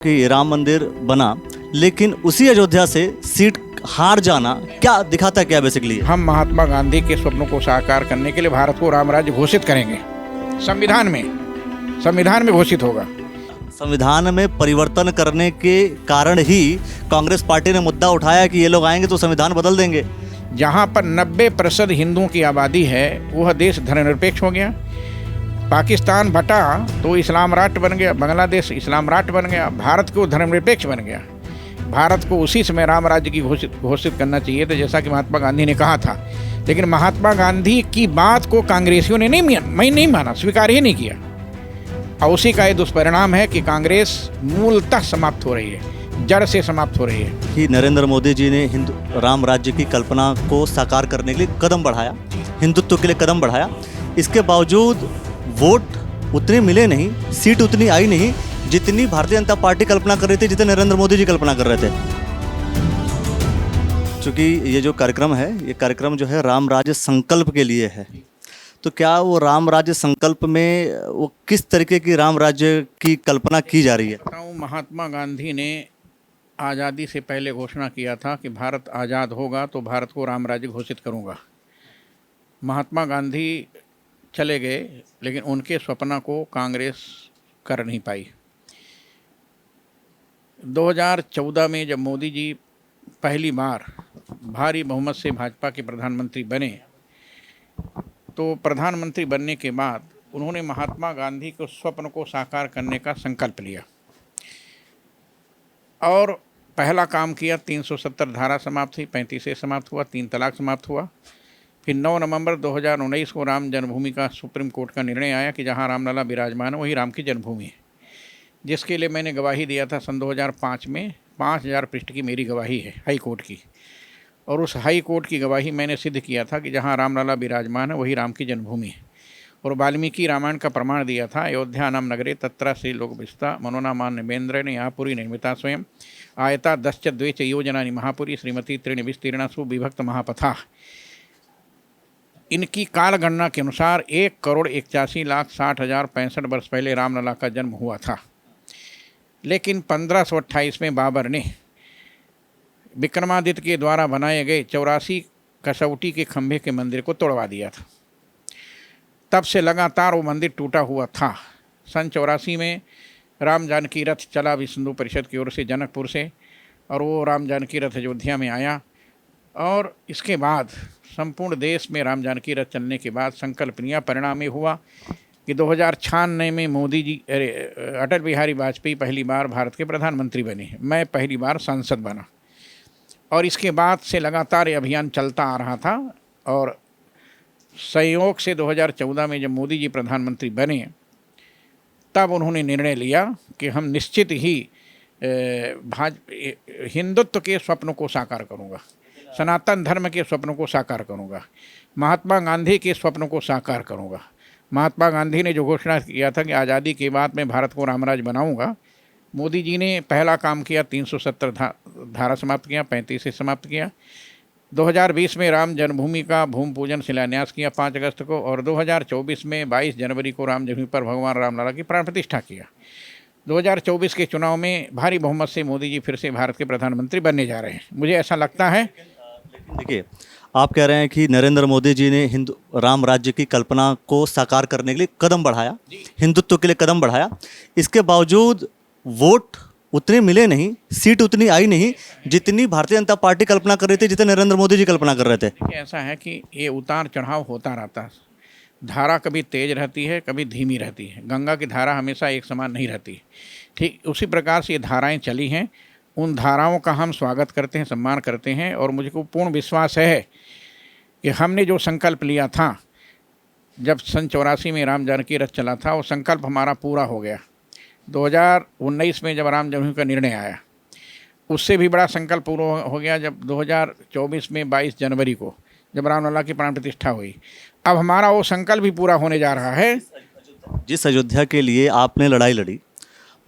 कि राम मंदिर बना, लेकिन उसी अयोध्या से सीट हार जाना क्या दिखाता क्या बेसिकली? हम महात्मा गांधी के स्वप्नों को साकार करने के लिए भारत को राम राज्य घोषित करेंगे। संविधान में घोषित होगा। संविधान में परिवर्तन करने के कारण ही कांग्रेस पार्टी ने मुद्दा उठाया कि ये लोग आएंगे तो संविधान बदल देंगे। जहाँ पर 90% हिंदुओं की आबादी है वह देश धर्मनिरपेक्ष हो गया। पाकिस्तान बटा तो इस्लाम राष्ट्र बन गया, बांग्लादेश इस्लाम राष्ट्र बन गया, भारत को धर्मनिरपेक्ष बन गया। भारत को उसी समय राम राज्य की घोषित करना चाहिए था, जैसा कि महात्मा गांधी ने कहा था। लेकिन महात्मा गांधी की बात को कांग्रेसियों ने नहीं माना, स्वीकार ही नहीं किया। और उसी का ये दुष्परिणाम है कि कांग्रेस मूलतः समाप्त हो रही है, जड़ से समाप्त हो रही है। कि नरेंद्र मोदी जी ने हिंदू राम राज्य की कल्पना को साकार करने के लिए कदम बढ़ाया, हिंदुत्व के लिए कदम बढ़ाया। इसके बावजूद वोट उतने मिले नहीं, सीट उतनी आई नहीं जितनी भारतीय जनता पार्टी कल्पना कर रही थी, जितने नरेंद्र मोदी जी कल्पना कर रहे थे। क्योंकि ये जो कार्यक्रम है, ये कार्यक्रम जो है राम राज्य संकल्प के लिए है, तो क्या वो राम राज्य संकल्प में वो किस तरीके की राम राज्य की कल्पना की जा रही है? महात्मा गांधी ने आज़ादी से पहले घोषणा किया था कि भारत आज़ाद होगा तो भारत को राम राज्य घोषित करूंगा। महात्मा गांधी चले गए, लेकिन उनके सपना को कांग्रेस कर नहीं पाई। 2014 में जब मोदी जी पहली बार भारी बहुमत से भाजपा के प्रधानमंत्री बने, तो प्रधानमंत्री बनने के बाद उन्होंने महात्मा गांधी के स्वप्न को साकार करने का संकल्प लिया और पहला काम किया। 370 धारा समाप्त हुई, 35 समाप्त हुआ, 3 तलाक समाप्त हुआ। फिर 9 नवंबर 2019 को राम जन्मभूमि का सुप्रीम कोर्ट का निर्णय आया कि जहां रामलला विराजमान है वही राम की जन्मभूमि है, जिसके लिए मैंने गवाही दिया था सन 2005 में। 5000 पृष्ठ की मेरी गवाही है हाई कोर्ट की, और उस हाई कोर्ट की गवाही मैंने सिद्ध किया था कि जहां रामलला विराजमान है वही राम की जन्मभूमि है। और वाल्मीकि रामायण का प्रमाण दिया था, अयोध्या नाम नगरे तत्र श्री लोक विस्ता मनोना मान निमेन्द्र ने यहाँ पूरी निर्मिता स्वयं आयता 10 द्वेच योजना महापुरी श्रीमती त्रिण विस्तीर्णा सुविभक्त महापथा। इनकी काल गणना के अनुसार 1,81,60,65 वर्ष पहले रामलला का जन्म हुआ था। लेकिन 1528 में बाबर ने विक्रमादित्य के द्वारा बनाए गए 84 कसौटी के खंभे के मंदिर को तोड़वा दिया था। तब से लगातार वो मंदिर टूटा हुआ था। सन 84 में राम जानकी रथ चला विश्व हिंदू परिषद की ओर से जनकपुर से, और वो राम जानकी रथ अयोध्या में आया। और इसके बाद संपूर्ण देश में राम जानकी रथ चलने के बाद संकल्प लिया। परिणाम ये हुआ कि 2096 में मोदी जी अटल बिहारी वाजपेयी पहली बार भारत के प्रधानमंत्री बने, मैं पहली बार सांसद बना। और इसके बाद से लगातार ये अभियान चलता आ रहा था। और संयोग से 2014 में जब मोदी जी प्रधानमंत्री बने, तब उन्होंने निर्णय लिया कि हम निश्चित ही हिंदुत्व के स्वप्नों को साकार करूँगा, सनातन धर्म के स्वप्नों को साकार करूँगा, महात्मा गांधी के स्वप्नों को साकार करूँगा। महात्मा गांधी ने जो घोषणा किया था कि आज़ादी के बाद मैं भारत को रामराज बनाऊँगा, मोदी जी ने पहला काम किया, 370 धारा समाप्त किया, 35 से समाप्त किया। 2020 में राम जन्मभूमि का भूमि पूजन शिलान्यास किया 5 अगस्त को, और 2024 में 22 जनवरी को राम जन्मभूमि पर भगवान रामलला की प्राण प्रतिष्ठा किया। 2024 के चुनाव में भारी बहुमत से मोदी जी फिर से भारत के प्रधानमंत्री बनने जा रहे हैं, मुझे ऐसा लगता है। लेकिन देखिए, आप कह रहे हैं कि नरेंद्र मोदी जी ने हिंदू राम राज्य की कल्पना को साकार करने के लिए कदम बढ़ाया, हिंदुत्व के लिए कदम बढ़ाया। इसके बावजूद वोट उतने मिले नहीं, सीट उतनी आई नहीं जितनी भारतीय जनता पार्टी कल्पना कर रही थी, जितने नरेंद्र मोदी जी कल्पना कर रहे थे। ऐसा है कि ये उतार चढ़ाव होता रहता है। धारा कभी तेज रहती है, कभी धीमी रहती है। गंगा की धारा हमेशा एक समान नहीं रहती। ठीक उसी प्रकार से ये धाराएं चली हैं। उन धाराओं का हम स्वागत करते हैं, सम्मान करते हैं। और मुझको पूर्ण विश्वास है कि हमने जो संकल्प लिया था जब सन 84 में राम जानकी रथ चला था, वो संकल्प हमारा पूरा हो गया। 2019 में जब राम जन्मभूमि का निर्णय आया, उससे भी बड़ा संकल्प पूरा हो गया जब 2024 में 22 जनवरी को जब रामलला की प्राण प्रतिष्ठा हुई। अब हमारा वो संकल्प भी पूरा होने जा रहा है। जिस अयोध्या के लिए आपने लड़ाई लड़ी,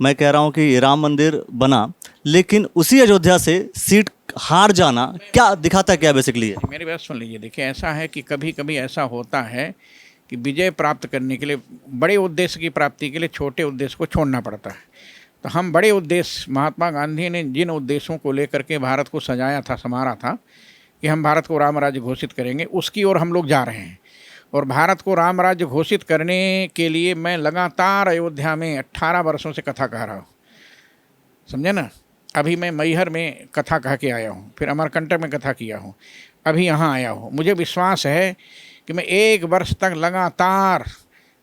मैं कह रहा हूँ कि राम मंदिर बना, लेकिन उसी अयोध्या से सीट हार जाना क्या दिखाता क्या बेसिकली? मेरी बात सुन लीजिए। देखिए, ऐसा है कि कभी कभी ऐसा होता है कि विजय प्राप्त करने के लिए, बड़े उद्देश्य की प्राप्ति के लिए छोटे उद्देश्य को छोड़ना पड़ता है। तो हम बड़े उद्देश्य, महात्मा गांधी ने जिन उद्देश्यों को लेकर के भारत को सजाया था, संवारा था कि हम भारत को राम राज्य घोषित करेंगे, उसकी ओर हम लोग जा रहे हैं। और भारत को राम राज्य घोषित करने के लिए मैं लगातार अयोध्या में 18 वर्षों से कथा कह रहा हूँ, समझे ना। अभी मैं मैहर में कथा कह के आया हूँ, फिर अमरकंटक में कथा किया हूँ, अभी यहाँ आया हूँ। मुझे विश्वास है कि मैं 1 वर्ष तक लगातार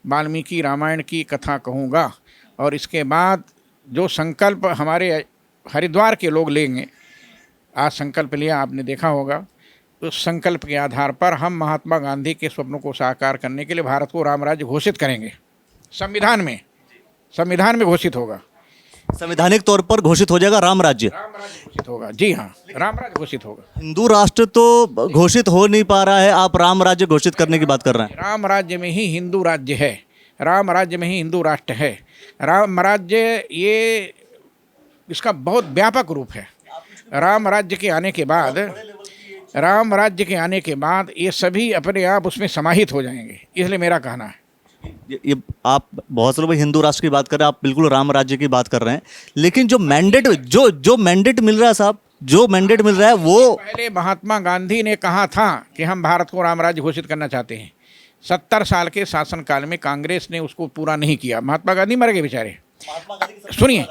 वाल्मीकि रामायण की कथा कहूँगा। और इसके बाद जो संकल्प हमारे हरिद्वार के लोग लेंगे, आज संकल्प लिया आपने देखा होगा, उस संकल्प के आधार पर हम महात्मा गांधी के स्वप्नों को साकार करने के लिए भारत को राम राज्य घोषित करेंगे। संविधान में घोषित होगा, संवैधानिक तौर पर घोषित हो जाएगा राम राज्य। राम राज्य घोषित होगा। जी हाँ, राम राज्य घोषित होगा। हिंदू राष्ट्र तो घोषित हो नहीं पा रहा है, आप राम राज्य घोषित करने की बात कर रहे हैं। राम राज्य में ही हिंदू राज्य है, राम राज्य में ही हिंदू राष्ट्र है। राम राज्य ये इसका बहुत व्यापक रूप है। राम राज्य के आने के बाद ये सभी अपने आप उसमें समाहित हो जाएंगे, इसलिए मेरा कहना है। ये आप बहुत से लोग हिंदू राष्ट्र की बात कर रहे हैं, आप बिल्कुल राम राज्य की बात कर रहे हैं, लेकिन जो मैंडेट मिल रहा है साहब, जो मैंडेट मिल रहा है वो पहले महात्मा गांधी ने कहा था कि हम भारत को राम राज्य घोषित करना चाहते हैं। 70 साल के शासनकाल में कांग्रेस ने उसको पूरा नहीं किया। महात्मा गांधी मर गए बेचारे। सुनिए,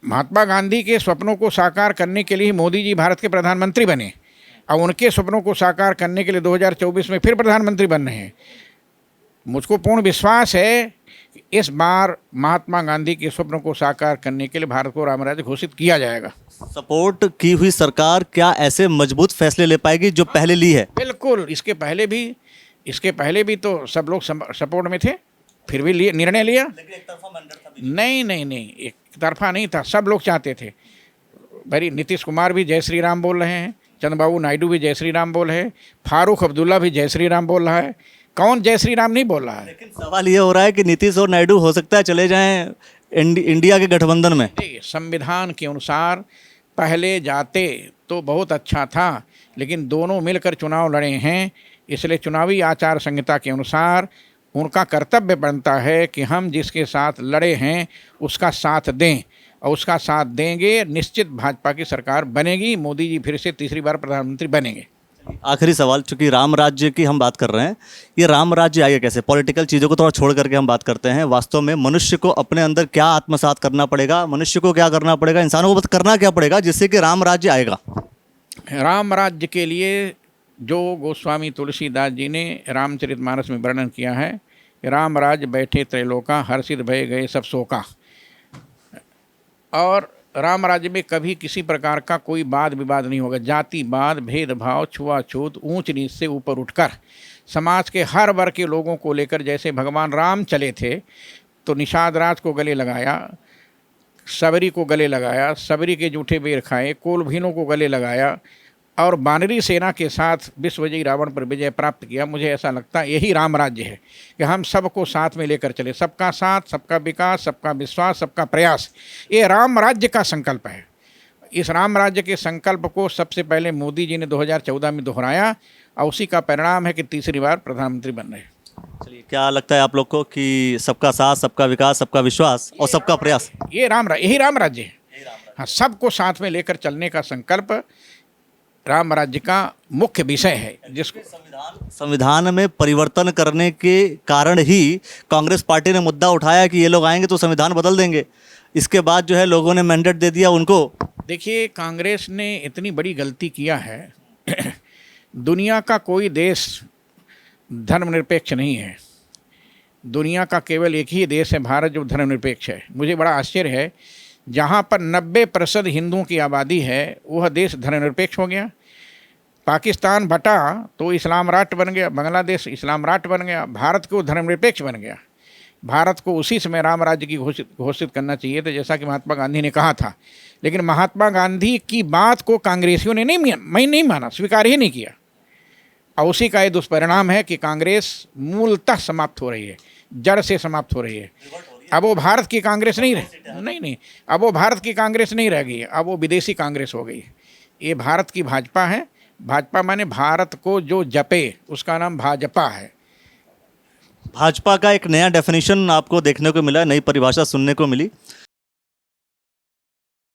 महात्मा गांधी के स्वप्नों को साकार करने के लिए मोदी जी भारत के प्रधानमंत्री बने, और उनके स्वप्नों को साकार करने के लिए 2024 में फिर प्रधानमंत्री बन रहे हैं। मुझको पूर्ण विश्वास है कि इस बार महात्मा गांधी के स्वप्नों को साकार करने के लिए भारत को राम राज्य घोषित किया जाएगा। सपोर्ट की हुई सरकार क्या ऐसे मजबूत फैसले ले पाएगी जो पहले ली है? बिल्कुल। इसके पहले भी तो सब लोग सपोर्ट में थे, फिर भी निर्णय लिया। नहीं, एक तरफा नहीं था, सब लोग चाहते थे। भाई नीतीश कुमार भी जय श्री राम बोल रहे हैं, चंद्रबाबू नायडू भी जय श्री राम बोल रहे हैं, फारूक अब्दुल्ला भी जय श्री राम बोल रहा है। कौन जय श्री राम नहीं बोल रहा है? लेकिन सवाल ये हो रहा है कि नीतीश और नायडू हो सकता है चले जाएं इंडिया के गठबंधन में। संविधान के अनुसार पहले जाते तो बहुत अच्छा था, लेकिन दोनों मिलकर चुनाव लड़े हैं, इसलिए चुनावी आचार संहिता के अनुसार उनका कर्तव्य बनता है कि हम जिसके साथ लड़े हैं उसका साथ दें, और उसका साथ देंगे, निश्चित भाजपा की सरकार बनेगी, मोदी जी फिर से तीसरी बार प्रधानमंत्री बनेंगे। आखिरी सवाल, चूंकि राम राज्य की हम बात कर रहे हैं, ये राम राज्य आएगा कैसे? पॉलिटिकल चीज़ों को थोड़ा छोड़ करके हम बात करते हैं, वास्तव में मनुष्य को अपने अंदर क्या आत्मसात करना पड़ेगा, मनुष्य को क्या करना पड़ेगा, इंसानों को करना क्या पड़ेगा जिससे कि राम राज्य आएगा? राम राज्य के लिए जो गोस्वामी तुलसीदास जी ने रामचरितमानस में वर्णन किया है कि राम राज्य बैठे त्रैलोका, हर्षित भय गए सब शोका। और राम राज्य में कभी किसी प्रकार का कोई वाद विवाद नहीं होगा। जातिवाद, भेदभाव, छुआछूत, ऊंच नीच से ऊपर उठकर समाज के हर वर्ग के लोगों को लेकर जैसे भगवान राम चले थे, तो निषाद राज को गले लगाया, सबरी को गले लगाया, सबरी के जूठे बेर खाए, कोलभीनों को गले लगाया, और वानरी सेना के साथ विश्वजयी रावण पर विजय प्राप्त किया। मुझे ऐसा लगता है यही राम राज्य है कि हम सबको साथ में लेकर चले, सबका साथ, सबका विकास, सबका विश्वास, सबका प्रयास, ये राम राज्य का संकल्प है। इस राम राज्य के संकल्प को सबसे पहले मोदी जी ने 2014 में दोहराया, और उसी का परिणाम है कि तीसरी बार प्रधानमंत्री बन रहे हैं। चलिए, क्या लगता है आप लोग को कि सबका साथ, सबका विकास, सबका विश्वास और सबका प्रयास, यही राम राज्य है? हाँ, सबको साथ में लेकर चलने का संकल्प राम राज्य का मुख्य विषय है, जिसको संविधान में परिवर्तन करने के कारण ही कांग्रेस पार्टी ने मुद्दा उठाया कि ये लोग आएंगे तो संविधान बदल देंगे। इसके बाद जो है लोगों ने मैंडेट दे दिया उनको। देखिए, कांग्रेस ने इतनी बड़ी गलती किया है दुनिया का कोई देश धर्मनिरपेक्ष नहीं है। दुनिया का केवल एक ही देश है भारत जो धर्मनिरपेक्ष है। मुझे बड़ा आश्चर्य है, जहाँ पर 90% हिंदुओं की आबादी है वह देश धर्मनिरपेक्ष हो गया। पाकिस्तान बटा तो इस्लाम राष्ट्र बन गया, बांग्लादेश इस्लाम राष्ट्र बन गया, भारत को धर्मनिरपेक्ष बन गया। भारत को उसी समय राम राज्य की घोषित करना चाहिए था, जैसा कि महात्मा गांधी ने कहा था। लेकिन महात्मा गांधी की बात को कांग्रेसियों ने नहीं माना, स्वीकार ही नहीं किया, और उसी का ये दुष्परिणाम है कि कांग्रेस मूलतः समाप्त हो रही है, जड़ से समाप्त हो रही है। अब वो भारत की कांग्रेस नहीं अब वो भारत की कांग्रेस नहीं रह गई है, अब वो विदेशी कांग्रेस हो गई है। ये भारत की भाजपा है। भाजपा माने भारत को जो जपे उसका नाम भाजपा है। भाजपा का एक नया डेफिनेशन आपको देखने को मिला, नई परिभाषा सुनने को मिली।